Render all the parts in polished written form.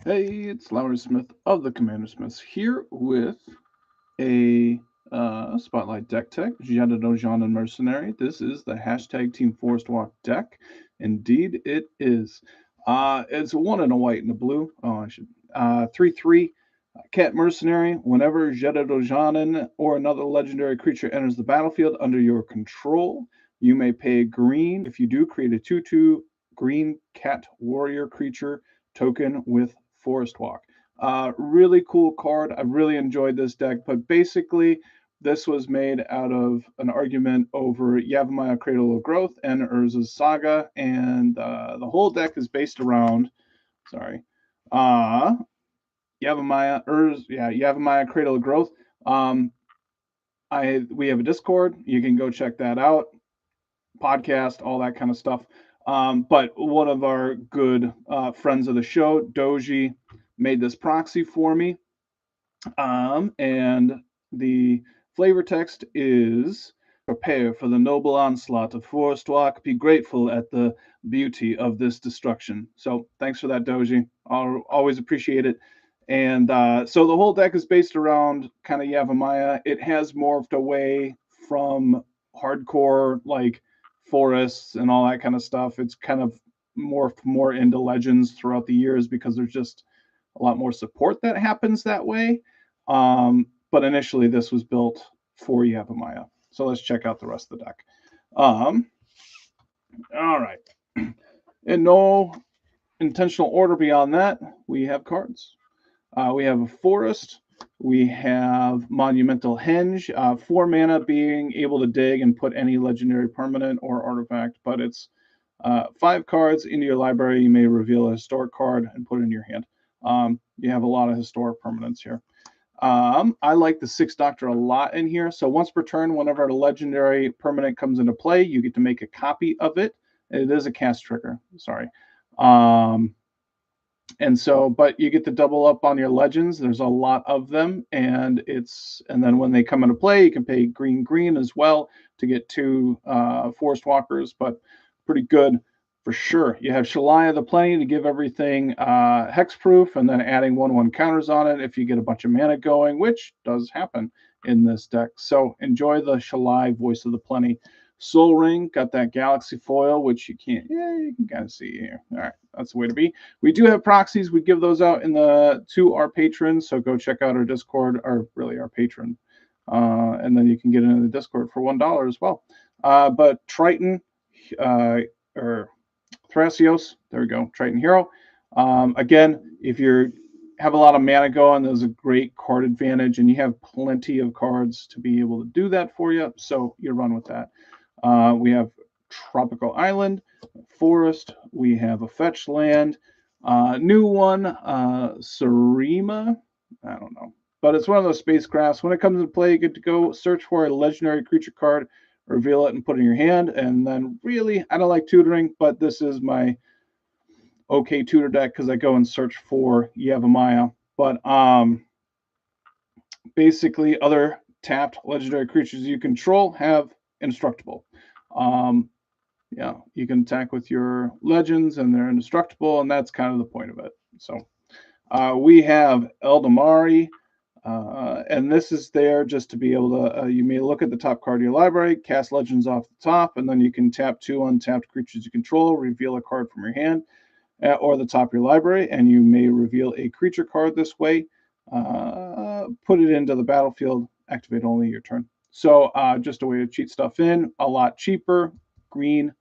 Hey, it's Lowery Smith of the Commander Smiths here with a Spotlight deck tech, Jedit Ojanen Mercenary. This is the hashtag Team Forestwalk deck. Indeed, it is. It's a one and a white and a blue. Oh, I should. 3/3 Cat Mercenary. Whenever Jedit Ojanen or another legendary creature enters the battlefield under your control, you may pay green. If you do, create a 2/2 green cat warrior creature token with Forestwalk. Really cool card. I really enjoyed this deck, but basically, this was made out of an argument over Yavimaya Cradle of Growth and Urza's Saga, and the whole deck is based around, sorry, uh, Yavimaya Cradle of Growth. Um, we have a Discord. You can go check that out. Podcast, all that kind of stuff. But one of our good friends of the show, Doji, made this proxy for me. And the flavor text is prepare for the noble onslaught of Forestwalk. Be grateful at the beauty of this destruction. So thanks for that, Doji. I'll always appreciate it. And so the whole deck is based around kind of Yavimaya. It has morphed away from hardcore like forests and all that kind of stuff. It's kind of morphed more into legends throughout the years because there's just a lot more support that happens that way. But initially, this was built for Yavimaya. So let's check out the rest of the deck. Um, all right. In no intentional order beyond that, we have cards. We have a forest. We have Monumental Henge, 4 mana, being able to dig and put any legendary permanent or artifact, but it's 5 cards into your library. You may reveal a historic card and put it in your hand. You have a lot of historic permanents here. I like the Sixth Doctor a lot in here. So once per turn, whenever a legendary permanent comes into play, you get to make a copy of it. It is a cast trigger. Sorry. Um, and so, but you get to double up on your legends. There's a lot of them, and then when they come into play, you can pay green as well to get 2 Forest Walkers, but pretty good for sure. You have Shalaya the Plenty to give everything hexproof, and then adding 1/1 counters on it if you get a bunch of mana going, which does happen in this deck. So enjoy the Shalai Voice of the Plenty. Soul Ring got that Galaxy foil, which you can't. Yeah, you can kind of see here. All right, that's the way to be. We do have proxies. We give those out to our patrons. So go check out our Discord, or really our patron, and then you can get into the Discord for $1 as well. But Triton, or Thrasios, there we go, Triton Hero. Again, if you have a lot of mana going, there's a great card advantage, and you have plenty of cards to be able to do that for you. So you run with that. We have Tropical Island, Forest. We have a Fetch Land. New one, Sarima. I don't know. But it's one of those spacecrafts. When it comes into play, you get to go search for a legendary creature card, reveal it, and put it in your hand. And then, really, I don't like tutoring, but this is my okay tutor deck because I go and search for Yavimaya. But basically, other tapped legendary creatures you control have indestructible. Um, yeah, you can attack with your legends and they're indestructible, and that's kind of the point of it. So we have Eldamari, and this is there just to be able to, you may look at the top card of your library, cast legends off the top, and then you can tap 2 untapped creatures you control, reveal a card from your hand or the top of your library, and you may reveal a creature card this way, put it into the battlefield, activate only your turn. So just a way to cheat stuff in, a lot cheaper, green,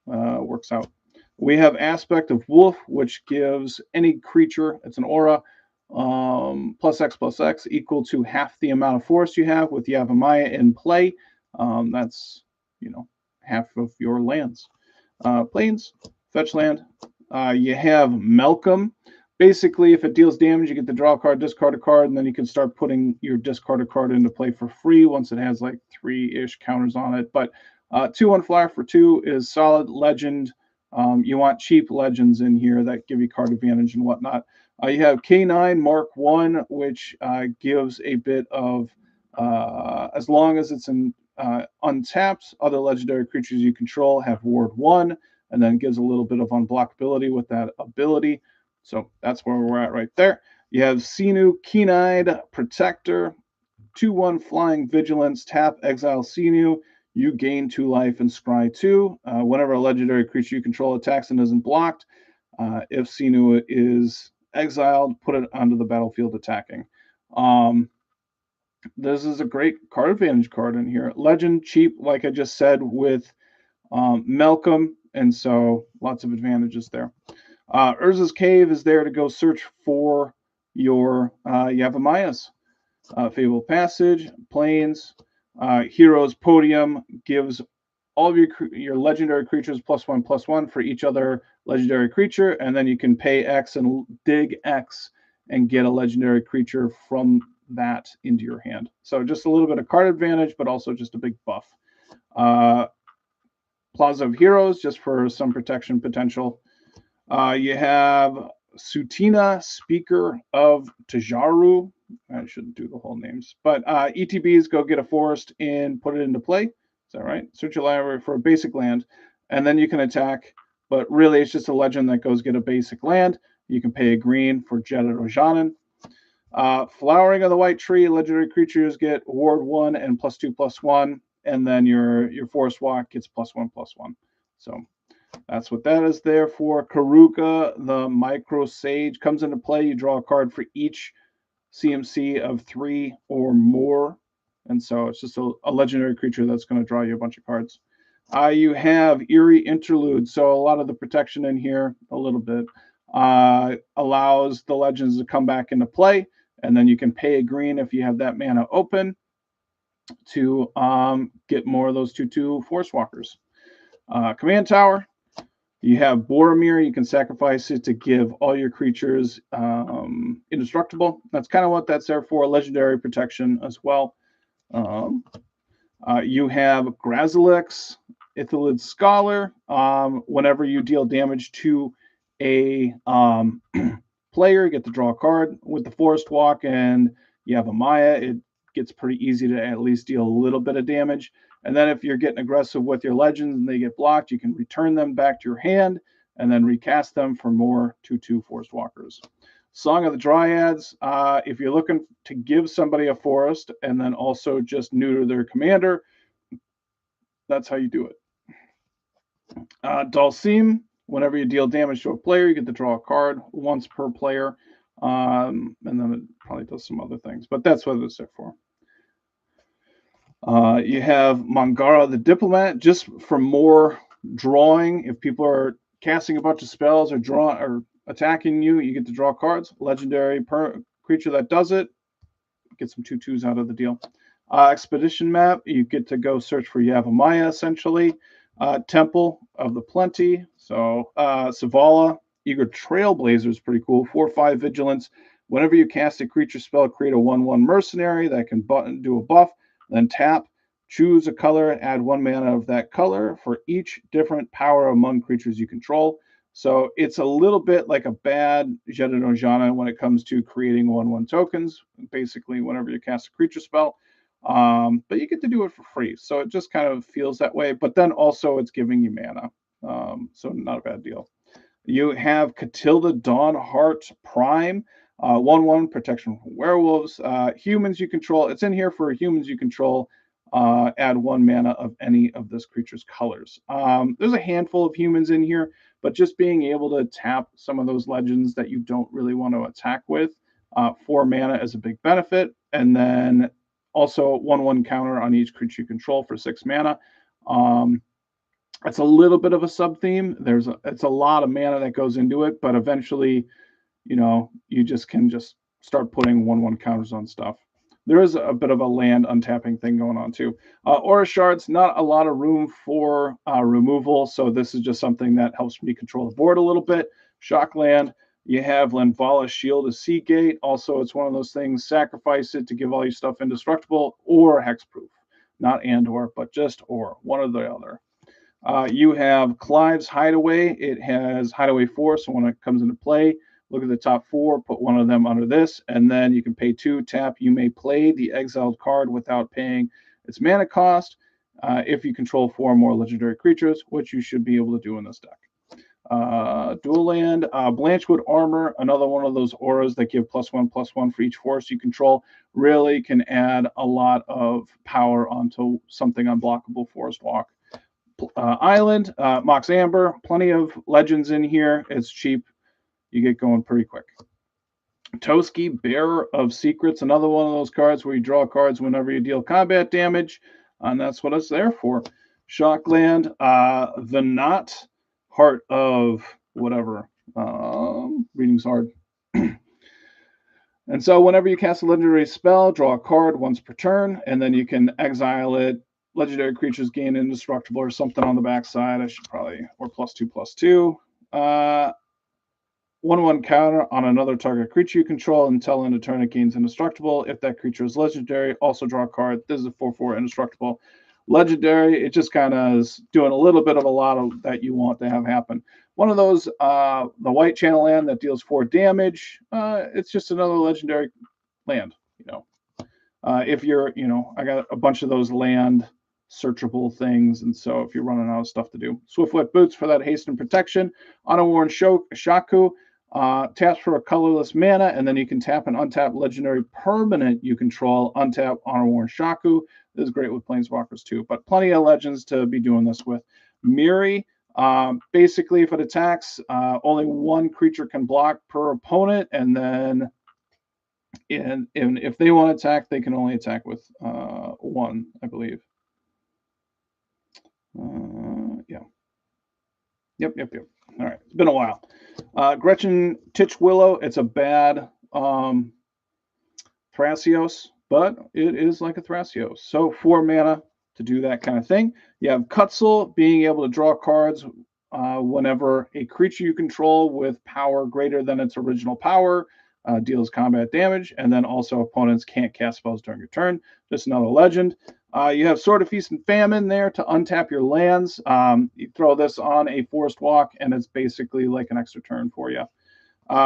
works out. We have Aspect of Wolf, which gives any creature, it's an aura, +X equal to half the amount of force you have with Yavimaya in play. That's, half of your lands. Plains, fetch land. You have Malcolm. Basically, if it deals damage, you get to draw a card, discard a card, and then you can start putting your discarded card into play for free once it has like 3-ish counters on it. But 2/1 flyer for 2 is solid legend. You want cheap legends in here that give you card advantage and whatnot. You have K9 Mark 1, which gives a bit of, as long as it's in untapped, other legendary creatures you control have Ward 1, and then gives a little bit of unblockability with that ability. So that's where we're at right there. You have Sinu, Keen-Eyed Protector, 2/1 Flying Vigilance, tap, exile Sinu. You gain 2 life and scry 2. Whenever a legendary creature you control attacks and isn't blocked, if Sinu is exiled, put it onto the battlefield attacking. This is a great card advantage card in here. Legend, cheap, like I just said, with Malcolm, and so lots of advantages there. Urza's Cave is there to go search for your Yavamayas. Fable Passage, Plains, Heroes Podium gives all of your legendary creatures +1/+1 for each other legendary creature, and then you can pay X and dig X and get a legendary creature from that into your hand. So just a little bit of card advantage, but also just a big buff. Plaza of Heroes, just for some protection potential. You have Sutina, Speaker of Tajaru. I shouldn't do the whole names, but ETBs, go get a forest and put it into play. Is that right? Search your library for a basic land, and then you can attack. But really, it's just a legend that goes get a basic land. You can pay a green for Jedit Ojanen. Flowering of the White Tree, legendary creatures get ward 1 and +2/+1, and then your Forestwalk gets +1/+1. So that's what that is there for. Karuka, the Micro Sage, comes into play. You draw a card for each CMC of 3 or more. And so it's just a legendary creature that's going to draw you a bunch of cards. You have Eerie Interlude. So a lot of the protection in here, a little bit, allows the legends to come back into play. And then you can pay a green if you have that mana open to get more of those 2/2 Forestwalkers. Command Tower. You have Boromir. You can sacrifice it to give all your creatures indestructible. That's kind of what that's there for. Legendary protection as well. You have Grazilix, Ithalid Scholar. Whenever you deal damage to a player, you get to draw a card. With the Forestwalk and you have a Maya, it gets pretty easy to at least deal a little bit of damage. And then if you're getting aggressive with your legends and they get blocked, you can return them back to your hand and then recast them for more 2/2 Forestwalkers. Song of the Dryads, if you're looking to give somebody a forest and then also just neuter their commander, that's how you do it. Dalsim, whenever you deal damage to a player, you get to draw a card once per player. And then it probably does some other things, but that's what it's there for. You have Mangara the Diplomat, just for more drawing. If people are casting a bunch of spells or attacking you, you get to draw cards. Legendary creature that does it, get some 2/2s out of the deal. Expedition map, you get to go search for Yavimaya, essentially. Temple of the Plenty. So Savala, Eager Trailblazer is pretty cool. 4/5 Vigilance. Whenever you cast a creature spell, create a 1/1 Mercenary that can do a buff, then tap, choose a color, add 1 mana of that color for each different power among creatures you control. So it's a little bit like a bad Jedit Ojanen when it comes to creating 1/1 tokens, basically whenever you cast a creature spell. But you get to do it for free. So it just kind of feels that way. But then also it's giving you mana. So not a bad deal. You have Catilda Dawnheart Prime, 1/1 protection from werewolves. Humans you control. It's in here for humans you control. Add 1 mana of any of this creature's colors. There's a handful of humans in here, but just being able to tap some of those legends that you don't really want to attack with, 4 mana is a big benefit. And then also 1/1 counter on each creature you control for 6 mana. It's a little bit of a sub theme. It's a lot of mana that goes into it, but eventually, you just can start putting 1/1 counters on stuff. There is a bit of a land untapping thing going on too. Aura Shards, not a lot of room for removal, so this is just something that helps me control the board a little bit. Shockland, you have Lenvala Shield of Seagate. Also, it's one of those things, sacrifice it to give all your stuff indestructible or hexproof. Not and/or, but just or, one or the other. You have Clive's Hideaway. It has Hideaway 4, so when it comes into play, look at the top 4, put one of them under this, and then you can pay 2, tap. You may play the exiled card without paying its mana cost if you control 4 or more legendary creatures, which you should be able to do in this deck. Dual land, Blanchwood Armor, another one of those auras that give +1/+1 for each force you control, really can add a lot of power onto something unblockable Forest Walk. Island, Mox Amber, plenty of legends in here. It's cheap. You get going pretty quick. Toski, Bearer of Secrets, another one of those cards where you draw cards whenever you deal combat damage, and that's what it's there for. Shockland, The Knot, Heart of whatever. Reading's hard. And so whenever you cast a legendary spell, draw a card once per turn, and then you can exile it. Legendary creatures gain indestructible or something on the backside. I should probably, or +2/+2. 1/1 counter on another target creature you control until end of turn it gains indestructible. If that creature is legendary, also draw a card. This is a 4/4 indestructible. Legendary, it just kind of is doing a little bit of a lot of that you want to have happen. One of those, the white channel land that deals 4 damage. It's just another legendary land, you know. If you're, you know, I got a bunch of those land searchable things, and so if you're running out of stuff to do. Swiftfoot Boots for that haste and protection. Unaworn Shaku taps for a colorless mana, and then you can tap an untap legendary permanent you control, untap Unaworn Shaku. This is great with Planeswalkers too, but plenty of legends to be doing this with. Miri, basically if it attacks, only one creature can block per opponent, and then and if they want to attack, they can only attack with one, I believe. Yeah. Yep. All right. It's been a while. Gretchen Titchwillow. It's a bad Thrasios, but it is like a Thrasios. So 4 mana to do that kind of thing. You have Kutzel, being able to draw cards whenever a creature you control with power greater than its original power deals combat damage, and then also opponents can't cast spells during your turn. Just another legend. You have Sword of Feast and Famine there to untap your lands. You throw this on a Forest Walk, and it's basically like an extra turn for you.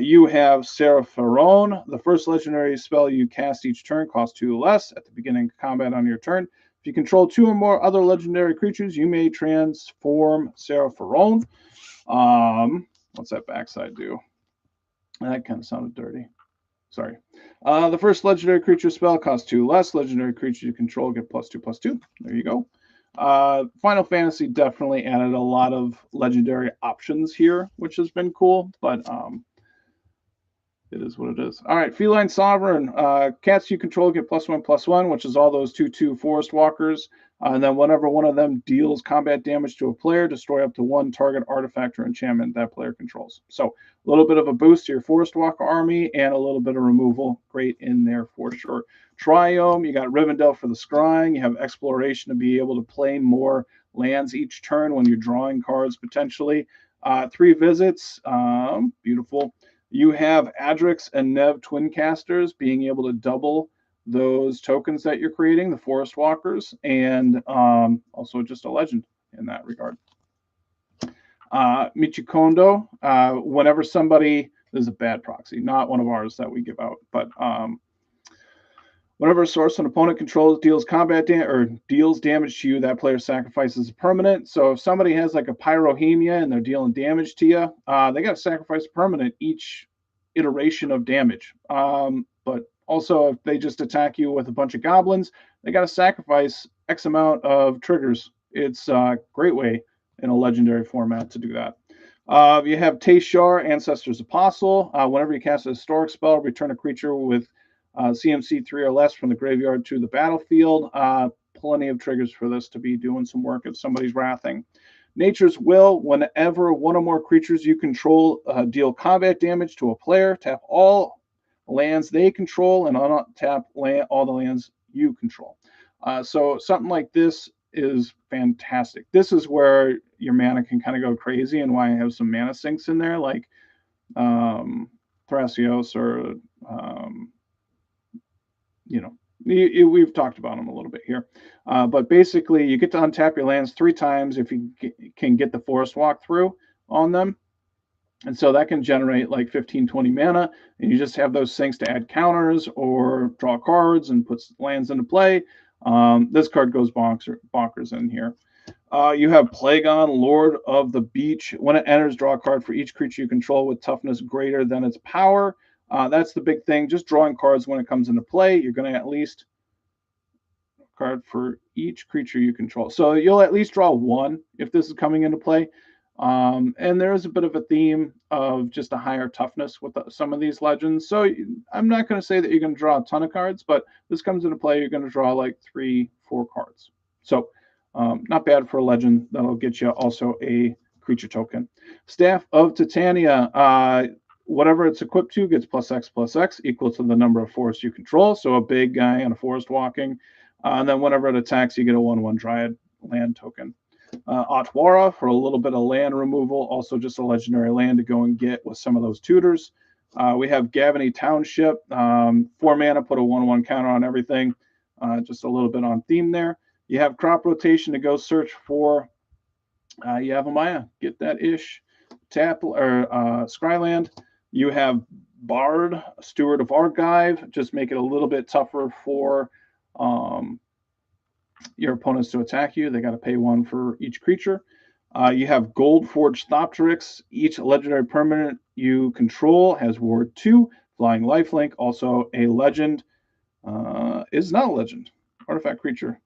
You have Serapharon. The first legendary spell you cast each turn costs 2 less at the beginning of combat on your turn. If you control 2 or more other legendary creatures, you may transform Serapharon. What's that backside do? That kind of sounded dirty. Sorry. The first legendary creature spell costs 2 less. Legendary creature you control get +2/+2. There you go. Final Fantasy definitely added a lot of legendary options here, which has been cool, but it is what it is. All right, Feline Sovereign. Cats you control get +1/+1, which is all those 2/2 Forest Walkers. And then whenever one of them deals combat damage to a player, destroy up to 1 target artifact or enchantment that player controls. So a little bit of a boost to your Forest Walker army and a little bit of removal. Great in there for sure. Triome, you got Rivendell for the scrying. You have Exploration to be able to play more lands each turn when you're drawing cards potentially. 3 visits. Beautiful. You have Adrix and Nev Twin Casters being able to double those tokens that you're creating, the Forest Walkers, and also just a legend in that regard. Michikondo, whenever somebody, this is a bad proxy, not one of ours that we give out, but whenever a source an opponent controls deals combat or deals damage to you, that player sacrifices a permanent. So if somebody has like a Pyrohemia and they're dealing damage to you, they got to sacrifice a permanent each iteration of damage. But also, if they just attack you with a bunch of goblins, they got to sacrifice X amount of triggers. It's a great way in a legendary format to do that. You have Teshar, Ancestor's Apostle. Whenever you cast a historic spell, return a creature with CMC 3 or less from the graveyard to the battlefield. Plenty of triggers for this to be doing some work if somebody's wrathing. Nature's Will, whenever one or more creatures you control deal combat damage to a player, tap all lands they control and untap all the lands you control. So something like this is fantastic. This is where your mana can kind of go crazy, and why I have some mana sinks in there, like Thrasios or we've talked about them a little bit here. But basically, you get to untap your lands 3 times if you can get the Forest Walk through on them. And so that can generate like 15, 20 mana, and you just have those sinks to add counters or draw cards and puts lands into play. This card goes bonkers in here. You have Plagon, Lord of the Beach. When it enters, draw a card for each creature you control with toughness greater than its power. That's the big thing. Just drawing cards when it comes into play. You're going to at least card for each creature you control. So you'll at least draw one if this is coming into play. And there is a bit of a theme of just a higher toughness with some of these legends. So I'm not going to say that you're going to draw a ton of cards, but this comes into play, you're going to draw like 3-4 cards. So not bad for a legend. That'll get you also a creature token. Staff of Titania. Whatever it's equipped to gets +X equal to the number of forests you control. So a big guy on a forest walking. And then whenever it attacks, you get a 1/1 Dryad land token. Otwara for a little bit of land removal, also just a legendary land to go and get with some of those tutors. We have Gavany Township, 4 mana, put a 1/1 counter on everything, just a little bit on theme there. You have Crop Rotation to go search for Yavimaya, get that ish. Tap or Scryland. You have Bard, Steward of Archive, just make it a little bit tougher for your opponents to attack you. They got to pay 1 for each creature. You have Gold Forged Thopteryx. Each legendary permanent you control has Ward 2, Flying Lifelink, also a legend. Is not a legend. Artifact creature.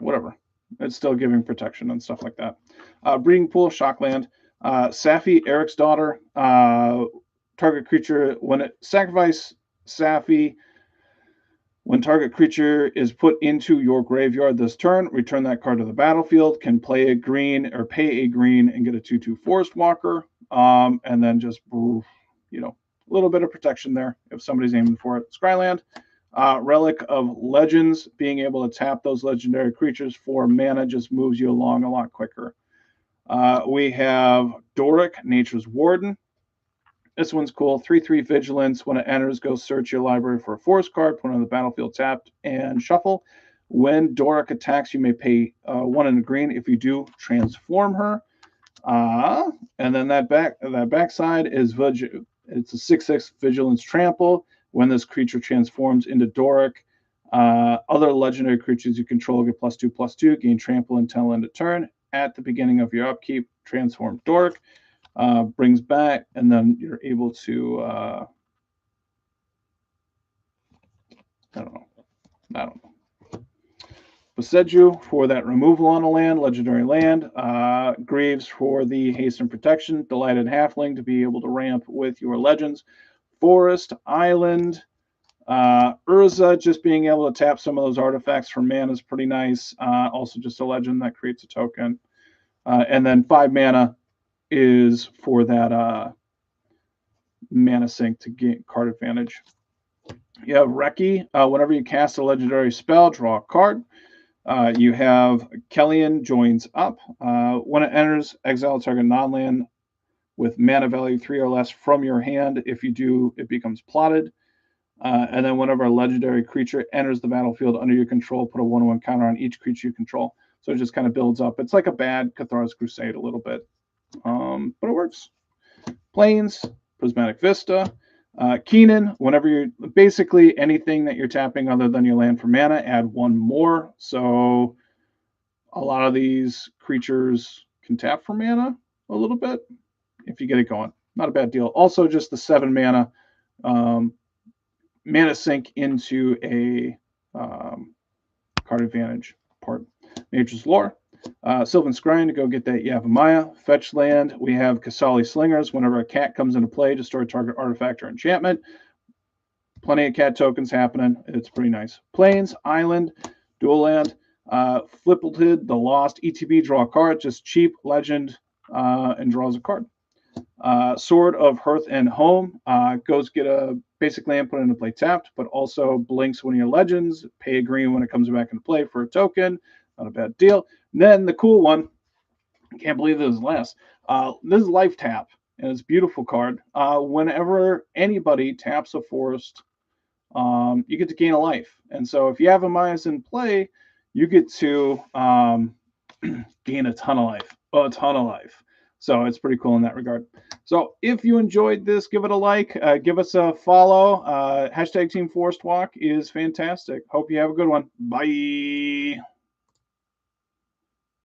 Whatever. It's still giving protection and stuff like that. Breeding Pool, Shockland. Safi, Eric's daughter. Target creature, when it sacrifice Safi, when target creature is put into your graveyard this turn, return that card to the battlefield, can play a green or pay a green and get a 2/2 Forestwalker. And then just, a little bit of protection there if somebody's aiming for it. Scryland. Relic of Legends, being able to tap those legendary creatures for mana just moves you along a lot quicker. We have Doric, Nature's Warden. This one's cool. 3/3 Vigilance. When it enters, go search your library for a forest card, put it on the battlefield tapped, and shuffle. When Doric attacks, you may pay 1 in the green. If you do, transform her. And then that backside is it's a 6/6 Vigilance Trample. When this creature transforms into Doric, other legendary creatures you control get +2/+2, gain trample until end of turn. At the beginning of your upkeep, transform Doric. Brings back, and then you're able to, I don't know. Boseju for that removal on a land, legendary land. Graves for the haste and protection. Delighted Halfling to be able to ramp with your legends. Forest, Island. Urza, just being able to tap some of those artifacts for mana is pretty nice. Also just a legend that creates a token. And then 5 mana is for that mana sink to get card advantage. You have Reki. Whenever you cast a legendary spell, draw a card. You have Kellyan Joins Up. When it enters, exile target non-land with mana value 3 or less from your hand. If you do, it becomes plotted. And then whenever a legendary creature enters the battlefield under your control, put a 1/1 counter on each creature you control. So it just kind of builds up. It's like a bad Cathar's Crusade a little bit. But it works. Plains, Prismatic Vista. Keenan, whenever you're basically anything that you're tapping other than your land for mana, add 1 more. So a lot of these creatures can tap for mana a little bit if you get it going. Not a bad deal. Also, just the 7 mana mana sink into a card advantage part. Nature's Lore. Sylvan Scrying to go get that Yavimaya. Fetch land. We have Kasali Slingers. Whenever a cat comes into play, destroy target artifact or enchantment. Plenty of cat tokens happening. It's pretty nice. Plains, Island, Dual Land. Flippleted, the Lost. ETB, draw a card. Just cheap legend and draws a card. Sword of Hearth and Home. Goes get a basic land, put it into play tapped, but also blinks one of your legends. Pay a green when it comes back into play for a token. Not a bad deal. And then the cool one, I can't believe this is last. This is Life Tap, and it's a beautiful card. Whenever anybody taps a forest, you get to gain a life. And so if Yavimaya in play, you get to gain a ton of life. So it's pretty cool in that regard. So if you enjoyed this, give it a like, give us a follow. Hashtag Team Forestwalk is fantastic. Hope you have a good one. Bye.